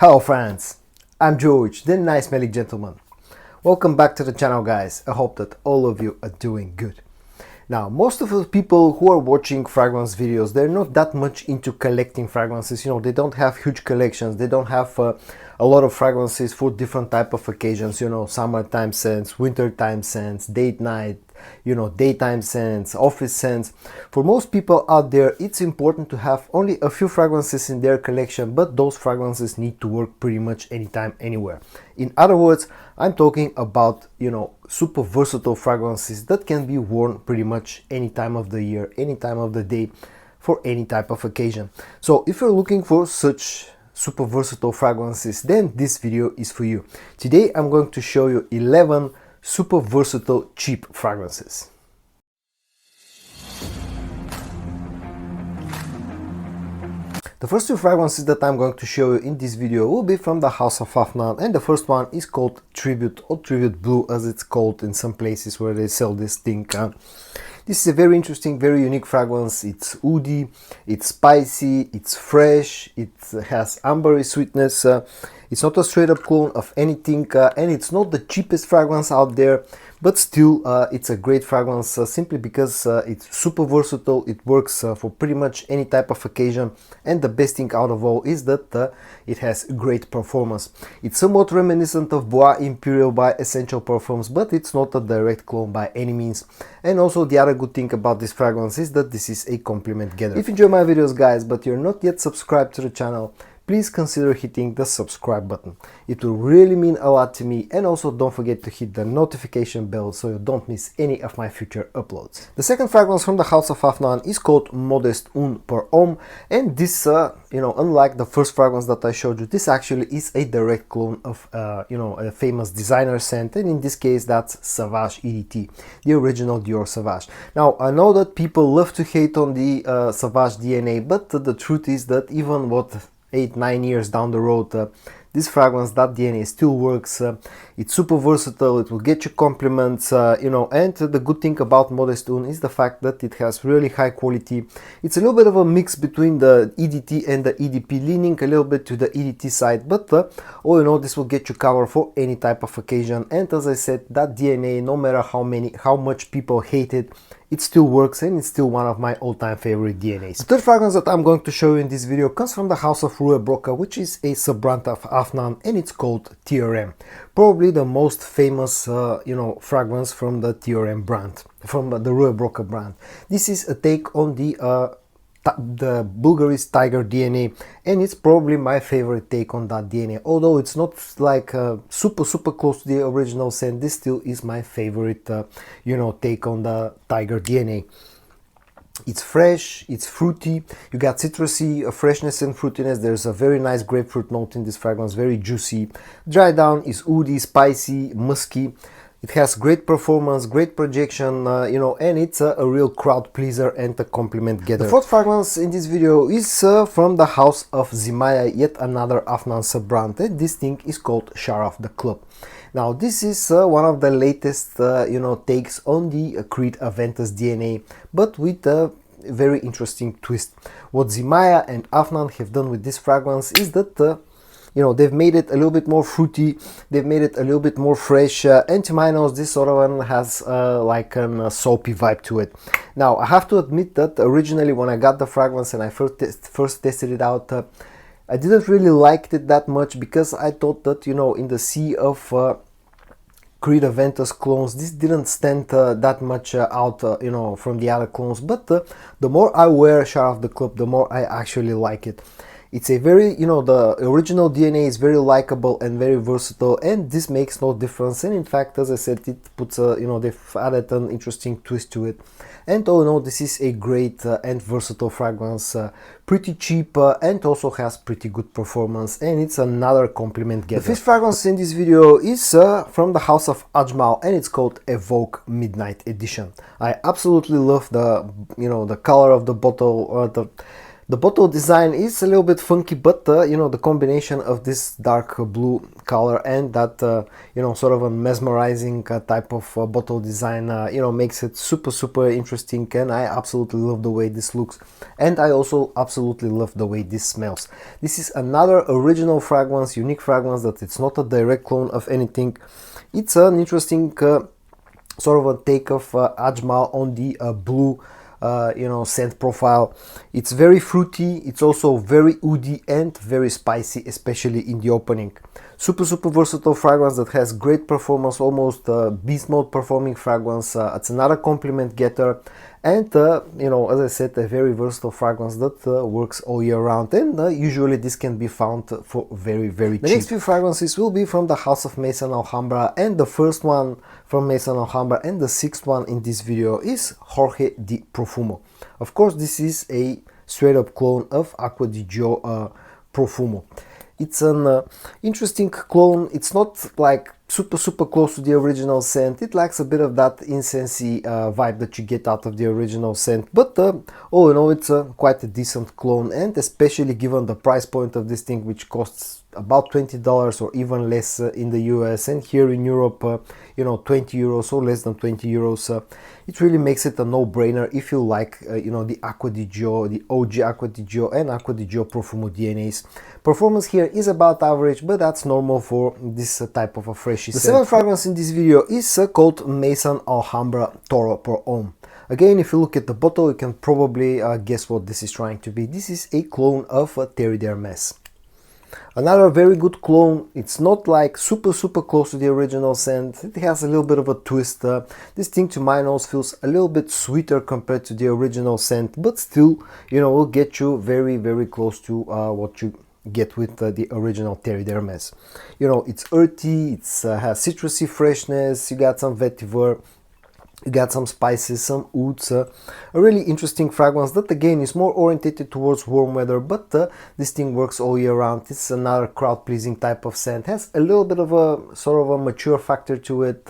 Hello friends, I'm George, the nice smelling gentleman. Welcome back to the channel guys. I hope that all of you are doing good. Now, most of the people who are watching fragrance videos, they're not that much into collecting fragrances. You know, they don't have huge collections. They don't have a lot of fragrances for different type of occasions. You know, summertime scents, wintertime scents, date night, you know, daytime scents, office scents. For most people out there, it's important to have only a few fragrances in their collection, but those fragrances need to work pretty much anytime, anywhere. In other words, I'm talking about, you know, super versatile fragrances that can be worn pretty much any time of the year, any time of the day, for any type of occasion. So if you're looking for such super versatile fragrances, then this video is for you. Today I'm going to show you 11 super versatile cheap fragrances. The first two fragrances that I'm going to show you in this video will be from the house of Afnan, and the first one is called Tribute, or Tribute Blue as it's called in some places where they sell this thing. This is a very interesting, very unique fragrance. It's woody, it's spicy, it's fresh, it has ambery sweetness. It's not a straight up clone of anything, and it's not the cheapest fragrance out there, but still it's a great fragrance simply because it's super versatile. It works for pretty much any type of occasion, and the best thing out of all is that it has great performance. It's somewhat reminiscent of Bois Imperial by Essential Parfums, but it's not a direct clone by any means. And also the other good thing about this fragrance is that this is a compliment getter. If you enjoy my videos guys, but you're not yet subscribed to the channel, please consider hitting the subscribe button. It will really mean a lot to me, and also don't forget to hit the notification bell so you don't miss any of my future uploads. The second fragrance from the house of Afnan is called Modeste Un par Homme, and this, you know, unlike the first fragrance that I showed you, this actually is a direct clone of, you know, a famous designer scent, and in this case that's Sauvage EDT, the original Dior Sauvage. Now, I know that people love to hate on the Sauvage DNA, but the truth is that even what 8-9 years down the road, this fragrance, that DNA still works. It's super versatile, it will get you compliments, you know, and the good thing about Modeste Un is the fact that it has really high quality. It's a little bit of a mix between the EDT and the EDP, leaning a little bit to the EDT side, but all in all, this will get you covered for any type of occasion. And as I said, that DNA, no matter how much people hate it, it still works, and it's still one of my all-time favorite DNAs. The third fragrance that I'm going to show you in this video comes from the house of Rue Broca, which is a sub-brand of Afnan, and it's called Theoreme. Probably the most famous, you know, fragrance from the Theoreme brand, from the Rue Broca brand. This is a take on the Bulgari's Tiger DNA, and it's probably my favorite take on that DNA. Although it's not like super close to the original scent, this still is my favorite, you know, take on the Tiger DNA. It's fresh, it's fruity, you got citrusy freshness and fruitiness. There's a very nice grapefruit note in this fragrance, very juicy. Dry down is woody, spicy, musky. It has great performance, great projection, you know, and it's a real crowd pleaser and a compliment getter. The fourth fragrance in this video is from the house of Zimaya, yet another Afnan sub-brand, and this thing is called Sharaf the Club. Now, this is one of the latest, you know, takes on the Creed Aventus DNA, but with a very interesting twist. What Zimaya and Afnan have done with this fragrance is that you know, they've made it a little bit more fruity, they've made it a little bit more fresh, and to my nose this sort of one has like a soapy vibe to it. Now, I have to admit that originally when I got the fragrance and I first tested it out, I didn't really like it that much, because I thought that, you know, in the sea of Creed Aventus clones, this didn't stand that much out, you know, from the other clones, but the more I wear Sharaf the Club, the more I actually like it. It's a very, you know, the original DNA is very likable and very versatile, and this makes no difference. And in fact, as I said, it puts a, you know, they've added an interesting twist to it. And all in all, this is a great and versatile fragrance, pretty cheap, and also has pretty good performance, and it's another compliment getter. The fifth fragrance in this video is from the house of Ajmal, and it's called Evoke Midnight Edition. I absolutely love the, you know, the color of the bottle, The bottle design is a little bit funky, but you know, the combination of this dark blue color and that you know, sort of a mesmerizing type of bottle design, you know, makes it super interesting, and I absolutely love the way this looks, and I also absolutely love the way this smells. This is another original fragrance, unique fragrance, that it's not a direct clone of anything. It's an interesting sort of a take of Ajmal on the blue you know, scent profile. It's very fruity, it's also very woody and very spicy, especially in the opening. Super versatile fragrance that has great performance, almost beast mode performing fragrance. It's another compliment getter, and you know, as I said, a very versatile fragrance that works all year round, and usually this can be found for very cheap. The next few fragrances will be from the house of Maison Alhambra, and the first one from Maison Alhambra and the sixth one in this video is Jorge di Profumo. Of course, this is a straight up clone of Acqua di Gio Profumo. It's an interesting clone. It's not like super close to the original scent. It lacks a bit of that incensey vibe that you get out of the original scent, but all in all, it's quite a decent clone, and especially given the price point of this thing, which costs about $20 or even less in the US, and here in Europe, you know, 20 euros or less than 20 euros. It really makes it a no-brainer if you like, you know, the Acqua di Gio, the OG Acqua di Gio and Acqua di Gio Profumo DNAs. Performance here is about average, but that's normal for this type of a freshy scent. The seventh fragrance in this video is called Maison Alhambra Toro per Homme. Again, if you look at the bottle, you can probably guess what this is trying to be. This is a clone of Terry d'Hermes. Another very good clone. It's not like super close to the original scent. It has a little bit of a twist. This thing to my nose feels a little bit sweeter compared to the original scent, but still, you know, will get you very close to what you get with the original Terry d'Hermes. You know, it's earthy, it has citrusy freshness, you got some vetiver, you got some spices, some woods, a really interesting fragrance that again is more orientated towards warm weather, but this thing works all year round. It's another crowd pleasing type of scent, has a little bit of a sort of a mature factor to it.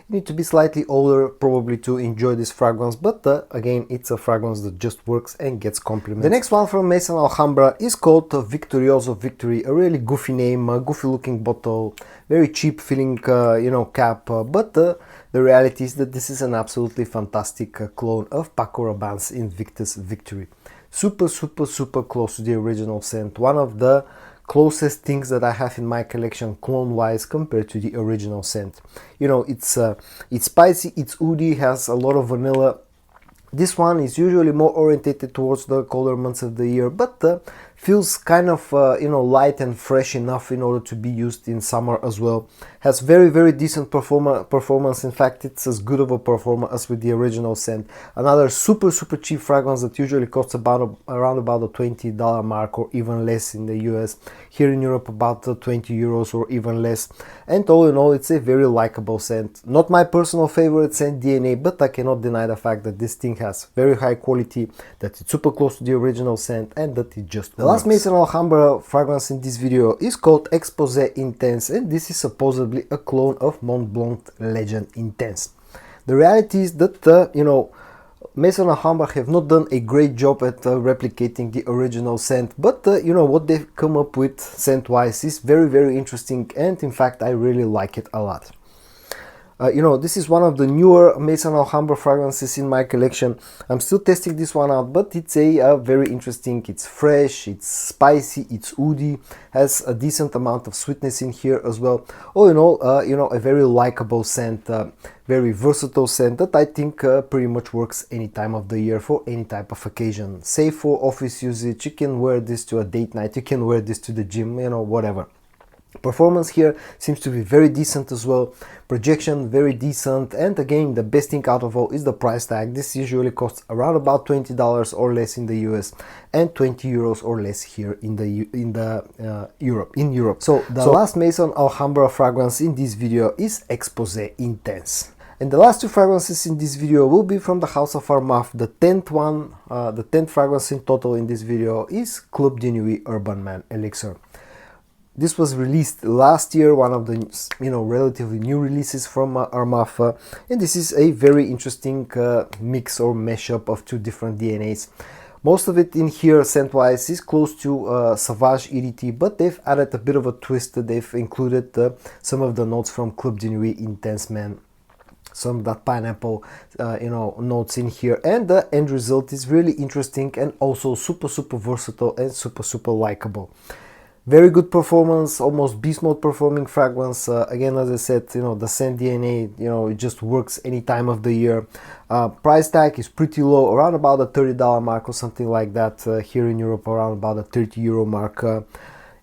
You need to be slightly older probably to enjoy this fragrance, but again, it's a fragrance that just works and gets compliments. The next one from Maison Alhambra is called Victorioso Victory, a really goofy name, a goofy looking bottle, very cheap feeling you know, cap, but the reality is that this is an absolutely fantastic clone of Paco Rabanne's Invictus Victory. Super close to the original scent. One of the closest things that I have in my collection clone wise compared to the original scent. You know, it's spicy, it's woody, has a lot of vanilla. This one is usually more orientated towards the colder months of the year, but feels kind of you know, light and fresh enough in order to be used in summer as well. Has very decent performance. In fact, it's as good of a performer as with the original scent. Another super cheap fragrance that usually costs about around about the $20 mark or even less in the US. Here in Europe, about 20 euros or even less. And all in all, it's a very likable scent. Not my personal favorite scent DNA, but I cannot deny the fact that this thing has very high quality, that it's super close to the original scent, and that it just works. The last Maison Alhambra fragrance in this video is called Xpose Intense, and this is supposedly a clone of Mont Blanc Legend Intense. The reality is that you know, Maison Alhambra have not done a great job at replicating the original scent, but you know, what they've come up with scent wise is very interesting, and in fact I really like it a lot. You know, this is one of the newer Maison Alhambra fragrances in my collection. I'm still testing this one out, but it's a very interesting. It's fresh, it's spicy, it's woody, has a decent amount of sweetness in here as well. All in all, you know, a very likable scent, very versatile scent that I think pretty much works any time of the year for any type of occasion. Safe for office usage, you can wear this to a date night, you can wear this to the gym, you know, whatever. Performance here seems to be very decent as well. Projection very decent, and again, the best thing out of all is the price tag. This usually costs around about $20 or less in the US and 20 euros or less here in Europe. So the last Maison Alhambra fragrance in this video is Xpose Intense. And the last two fragrances in this video will be from the house of Armaf. The 10th one, the 10th fragrance in total in this video is Club de Nuit Urban Man Elixir. This was released last year, one of the, you know, relatively new releases from Armaf, and this is a very interesting mix or mashup of two different DNAs. Most of it in here scent-wise is close to Sauvage EDT, but they've added a bit of a twist. They've included some of the notes from Club de Nuit Intense Man, some of that pineapple notes in here, and the end result is really interesting and also super versatile and super likable. Very good performance, almost beast mode performing fragrance. Again, as I said, the scent DNA, it just works any time of the year. Price tag is pretty low, around about the $30 mark or something like that. Here in Europe, around about the €30 mark.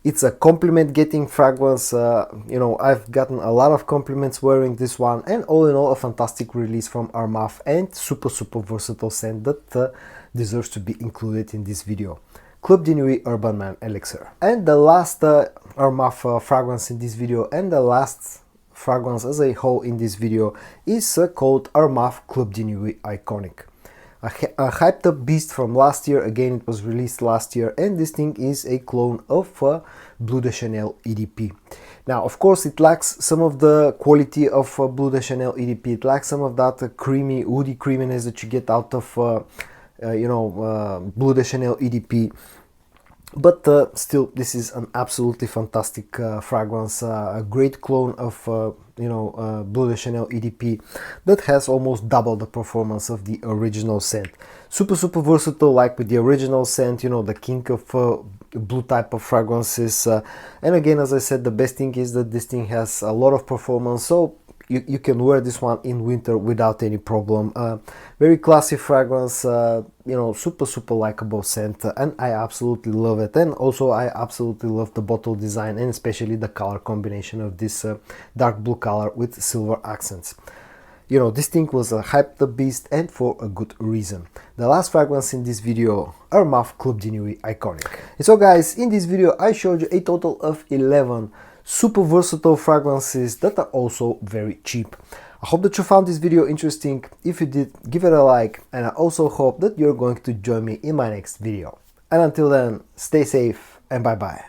It's a compliment getting fragrance. I've gotten a lot of compliments wearing this one, and all in all, a fantastic release from Armaf and super versatile scent that deserves to be included in this video. Club de Nuit Urban Man Elixir. And the last Armaf fragrance in this video, and the last fragrance as a whole in this video, is called Armaf Club de Nuit Iconic. A hyped up beast from last year. Again, it was released last year, and this thing is a clone of Bleu de Chanel EDP. Now, of course, it lacks some of the quality of Bleu de Chanel EDP. It lacks some of that creamy, woody creaminess that you get out of Bleu de Chanel EDP, but still, this is an absolutely fantastic fragrance, a great clone of Bleu de Chanel EDP that has almost double the performance of the original scent. Super versatile, like with the original scent, the king of blue type of fragrances. And again, as I said, the best thing is that this thing has a lot of performance, so you can wear this one in winter without any problem. Very classy fragrance, super likable scent, and I absolutely love it. And also I absolutely love the bottle design, and especially the color combination of this dark blue color with silver accents. This thing was a hyped up beast, and for a good reason. The last fragrance in this video, Armaf Club de Nuit Iconic. And so guys, in this video I showed you a total of 11 super versatile fragrances that are also very cheap. I hope that you found this video interesting. If you did, give it a like, and I also hope that you're going to join me in my next video. And until then, stay safe and bye bye.